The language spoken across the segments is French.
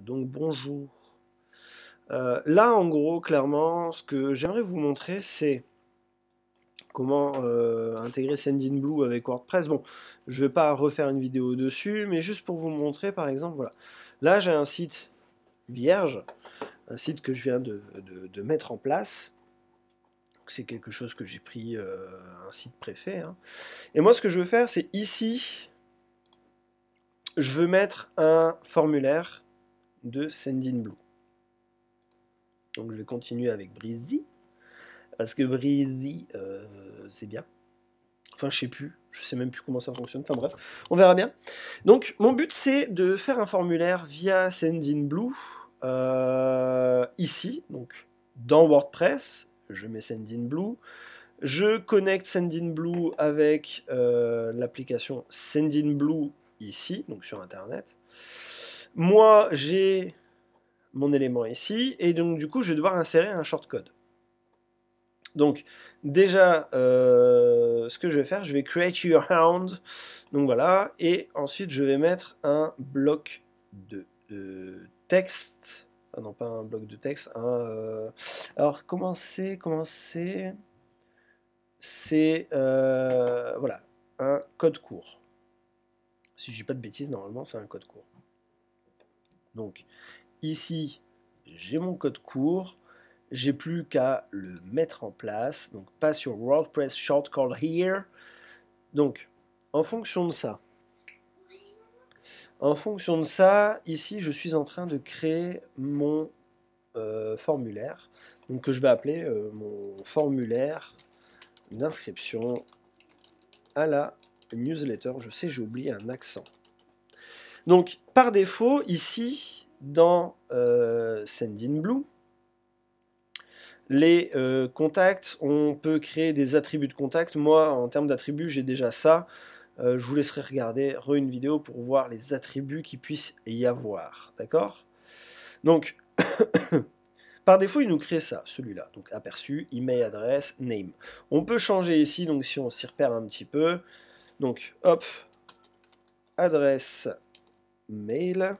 Donc bonjour. Là, en gros, clairement, ce que j'aimerais vous montrer, c'est comment intégrer Sendinblue avec WordPress. Bon, je vais pas refaire une vidéo dessus, mais juste pour vous montrer, par exemple, voilà. Là, j'ai un site vierge, un site que je viens de mettre en place. C'est quelque chose que j'ai pris, un site préfet, hein. Et moi, ce que je veux faire, c'est ici, je veux mettre un formulaire de Sendinblue. Donc je vais continuer avec Breezy, parce que Breezy, c'est bien. Enfin, je sais même plus comment ça fonctionne, enfin bref, on verra bien. Donc mon but, c'est de faire un formulaire via Sendinblue, ici, donc dans WordPress, je mets Sendinblue, je connecte Sendinblue avec l'application Sendinblue ici, donc sur Internet. Moi, j'ai mon élément ici, et donc du coup, je vais devoir insérer un shortcode. Donc, déjà, ce que je vais faire, je vais create your hound, donc voilà, et ensuite, je vais mettre un bloc de texte, ah non, pas un bloc de texte, alors, comment c'est, c'est, voilà, un code court. Si je dis pas de bêtises, normalement, c'est un code court. Donc, ici, j'ai mon code court, j'ai plus qu'à le mettre en place, donc pas sur WordPress shortcode here. Donc, en fonction de ça, ici, je suis en train de créer mon formulaire, donc que je vais appeler mon formulaire d'inscription à la newsletter. Je sais, j'ai oublié un accent. Donc, par défaut, ici, dans Sendinblue, les contacts, on peut créer des attributs de contact. Moi, en termes d'attributs, j'ai déjà ça. Je vous laisserai regarder une vidéo pour voir les attributs qu'il puisse y avoir. D'accord? Donc, par défaut, il nous crée ça, celui-là. Donc, aperçu, email, adresse, name. On peut changer ici, donc si on s'y repère un petit peu. Donc, hop, adresse, mail.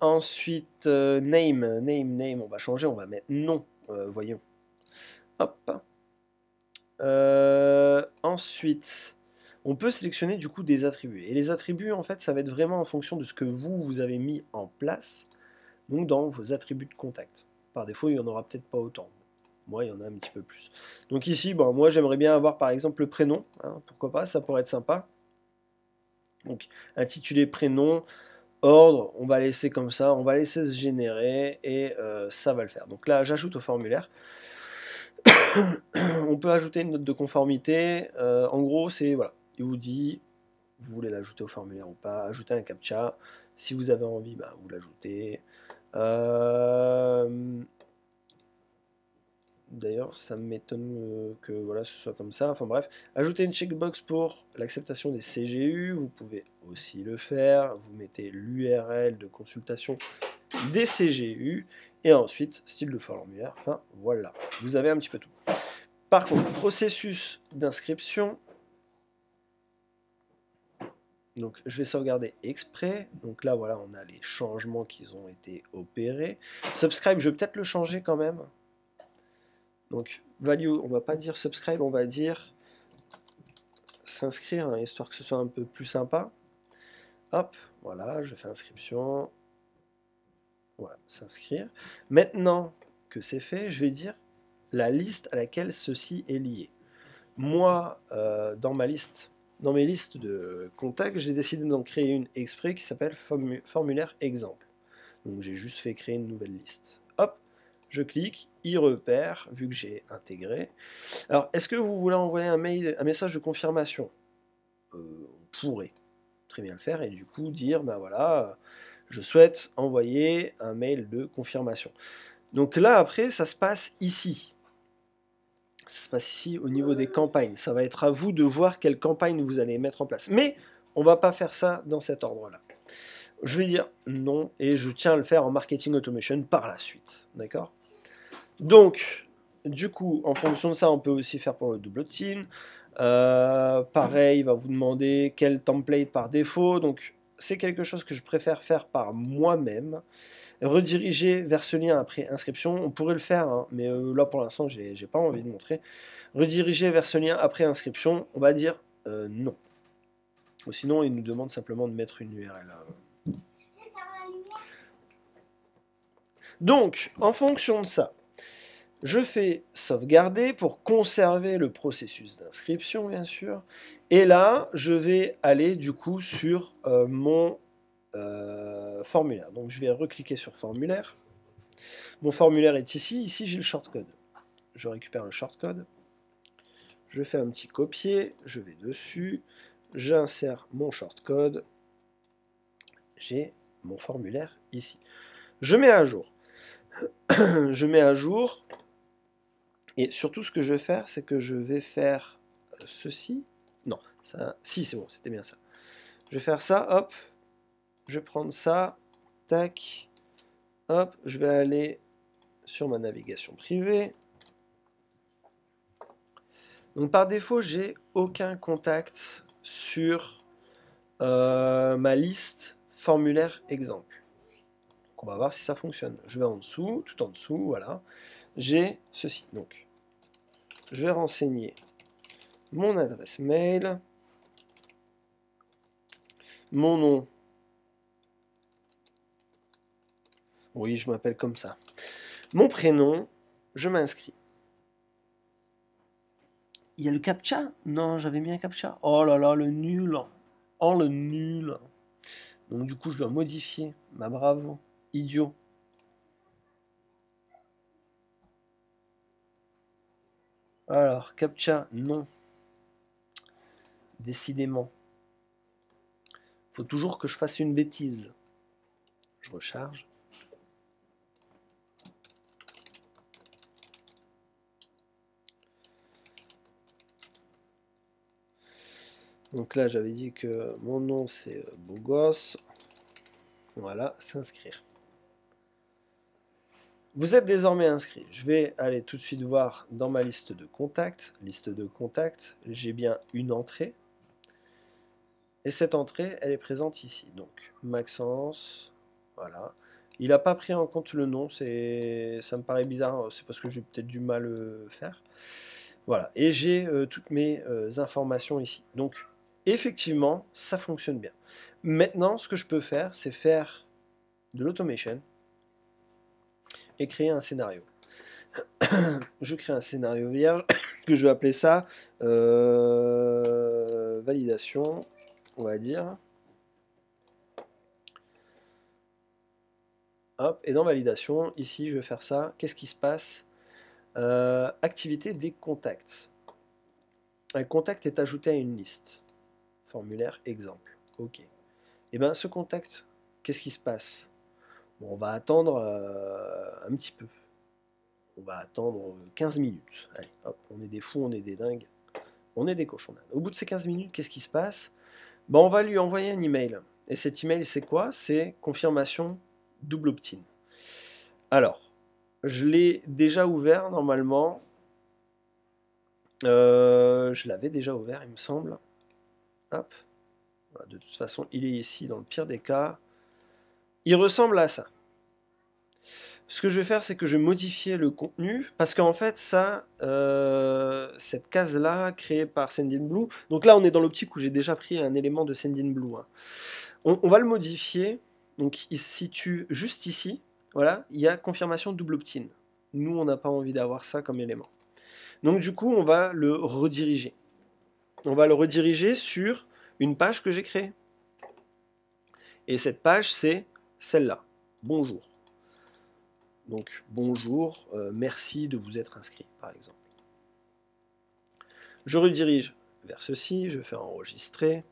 Ensuite, name, on va changer, on va mettre nom, voyons. Hop. Ensuite, on peut sélectionner du coup des attributs. Et les attributs, en fait, ça va être vraiment en fonction de ce que vous avez mis en place, donc dans vos attributs de contact. Par défaut, il n'y en aura peut-être pas autant. Moi, il y en a un petit peu plus. Donc ici, bon, moi, j'aimerais bien avoir par exemple le prénom, hein, pourquoi pas, ça pourrait être sympa. Donc, intitulé prénom, ordre, on va laisser comme ça, on va laisser se générer et ça va le faire. Donc là, j'ajoute au formulaire. On peut ajouter une note de conformité. En gros, c'est voilà, il vous dit, vous voulez l'ajouter au formulaire ou pas, ajouter un captcha. Si vous avez envie, bah, vous l'ajoutez. D'ailleurs, ça m'étonne que voilà, ce soit comme ça. Enfin bref, ajouter une checkbox pour l'acceptation des CGU. Vous pouvez aussi le faire. Vous mettez l'URL de consultation des CGU. Et ensuite, style de formulaire. Enfin voilà, vous avez un petit peu tout. Par contre, processus d'inscription. Donc je vais sauvegarder exprès. Donc là, voilà, on a les changements qui ont été opérés. Subscribe, je vais peut-être le changer quand même. Donc, value, on va pas dire subscribe, on va dire s'inscrire, hein, histoire que ce soit un peu plus sympa. Hop, voilà, je fais inscription. Voilà, s'inscrire. Maintenant que c'est fait, je vais dire la liste à laquelle ceci est lié. Moi, dans mes listes de contacts, j'ai décidé d'en créer une exprès qui s'appelle formulaire exemple. Donc j'ai juste fait créer une nouvelle liste. Hop, je clique, il repère, vu que j'ai intégré. Alors, est-ce que vous voulez envoyer un message de confirmation? On pourrait très bien le faire et du coup dire, ben voilà, je souhaite envoyer un mail de confirmation. Donc là, après, ça se passe ici. Ça se passe ici au niveau des campagnes. Ça va être à vous de voir quelle campagne vous allez mettre en place. Mais on ne va pas faire ça dans cet ordre-là. Je vais dire non et je tiens à le faire en marketing automation par la suite. D'accord? Donc, du coup, en fonction de ça, on peut aussi faire pour le double opt-in. Pareil, il va vous demander quel template par défaut. Donc, c'est quelque chose que je préfère faire par moi-même. Rediriger vers ce lien après inscription, on pourrait le faire, hein, mais là pour l'instant j'ai pas envie de montrer. Rediriger vers ce lien après inscription, on va dire non. Ou sinon il nous demande simplement de mettre une URL. Donc, en fonction de ça, je fais sauvegarder pour conserver le processus d'inscription, bien sûr. Et là, je vais aller du coup sur mon formulaire. Donc, je vais recliquer sur formulaire. Mon formulaire est ici. Ici, j'ai le shortcode. Je récupère le shortcode. Je fais un petit copier. Je vais dessus. J'insère mon shortcode. J'ai mon formulaire ici. Je mets à jour. Je mets à jour. Et surtout, ce que je vais faire, c'est que je vais faire ceci. Non, ça, si, c'est bon, c'était bien ça. Je vais faire ça, hop. Je vais prendre ça, tac, hop. Je vais aller sur ma navigation privée. Donc, par défaut, j'ai aucun contact sur ma liste formulaire exemple. Donc, on va voir si ça fonctionne. Je vais en dessous, tout en dessous, voilà. J'ai ceci. Donc, je vais renseigner mon adresse mail, mon nom. Oui, je m'appelle comme ça. Mon prénom, je m'inscris. Il y a le CAPTCHA? Non, j'avais mis un CAPTCHA. Oh là là, le nul. Oh, le nul. Donc du coup, je dois modifier. Bah bravo. Idiot. Alors, CAPTCHA, non. Décidément. Faut toujours que je fasse une bêtise. Je recharge. Donc là, j'avais dit que mon nom, c'est Beau Gosse. Voilà, s'inscrire. Vous êtes désormais inscrit. Je vais aller tout de suite voir dans ma liste de contacts. Liste de contacts, j'ai bien une entrée. Et cette entrée, elle est présente ici. Donc, Maxence, voilà. Il n'a pas pris en compte le nom, ça me paraît bizarre, c'est parce que j'ai peut-être du mal à faire. Voilà, et j'ai toutes mes informations ici. Donc, effectivement, ça fonctionne bien. Maintenant, ce que je peux faire, c'est faire de l'automation et créer un scénario. Je crée un scénario vierge que je vais appeler ça validation, on va dire. Hop, et dans validation, ici, je vais faire ça. Qu'est-ce qui se passe? Activité des contacts. Un contact est ajouté à une liste. Formulaire exemple. OK. Et bien, ce contact, qu'est-ce qui se passe? Bon, on va attendre un petit peu. On va attendre 15 minutes. Allez, hop, on est des fous, on est des dingues. On est des cochons. Au bout de ces 15 minutes, qu'est-ce qui se passe? Ben, on va lui envoyer un email. Et cet email, c'est quoi? C'est confirmation double opt-in. Alors, je l'ai déjà ouvert normalement. Je l'avais déjà ouvert, il me semble. Hop. Voilà, de toute façon, il est ici dans le pire des cas. Il ressemble à ça. Ce que je vais faire, c'est que je vais modifier le contenu, parce qu'en fait, ça, cette case-là, créée par Sendinblue, donc là, on est dans l'optique où j'ai déjà pris un élément de Sendinblue. Hein. On va le modifier, donc il se situe juste ici, voilà, il y a confirmation double opt-in. Nous, on n'a pas envie d'avoir ça comme élément. Donc du coup, on va le rediriger. On va le rediriger sur une page que j'ai créée. Et cette page, c'est celle-là. Bonjour. Donc, bonjour, merci de vous être inscrit, par exemple. Je redirige vers ceci, je fais enregistrer.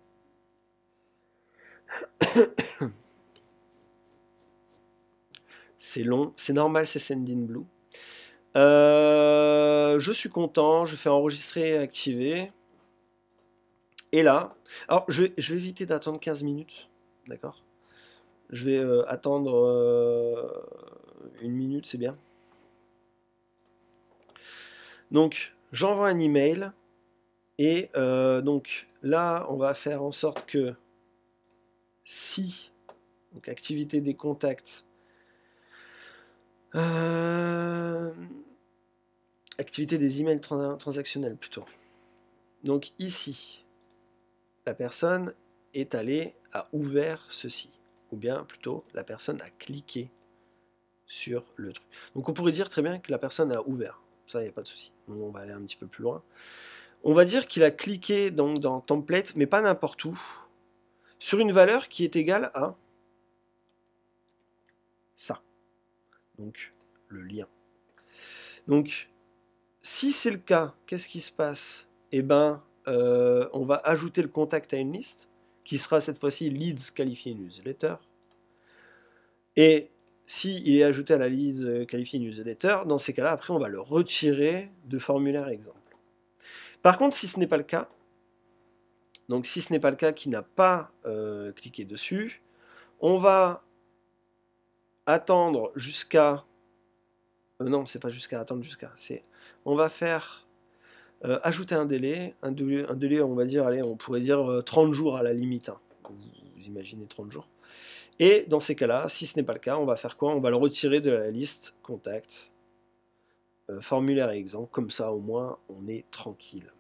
C'est long, c'est normal, c'est Sendinblue. Je suis content, je fais enregistrer et activer. Et là, alors je vais éviter d'attendre 15 minutes, d'accord? Je vais attendre 1 minute, c'est bien. Donc, j'envoie un email. Et donc là, on va faire en sorte que si, donc activité des contacts, activité des emails transactionnels plutôt. Donc ici, la personne est allée, a ouvert ceci, ou bien plutôt la personne a cliqué sur le truc. Donc on pourrait dire très bien que la personne a ouvert, ça il n'y a pas de souci. On va aller un petit peu plus loin. On va dire qu'il a cliqué donc dans template, mais pas n'importe où, sur une valeur qui est égale à ça. Donc le lien. Donc si c'est le cas, qu'est-ce qui se passe? Eh ben, on va ajouter le contact à une liste, qui sera cette fois-ci leads qualifié newsletter. Et s'il est ajouté à la liste qualifiée newsletter, dans ces cas-là, après on va le retirer de formulaire exemple. Par contre, si ce n'est pas le cas, donc si ce n'est pas le cas, qui n'a pas cliqué dessus, on va attendre jusqu'à... non, c'est pas jusqu'à attendre jusqu'à, c'est... On va faire ajouter un délai, on va dire, allez, on pourrait dire 30 jours à la limite. Hein. Vous imaginez 30 jours. Et dans ces cas-là, si ce n'est pas le cas, on va faire quoi? On va le retirer de la liste contact, formulaire et exemple, comme ça au moins on est tranquille.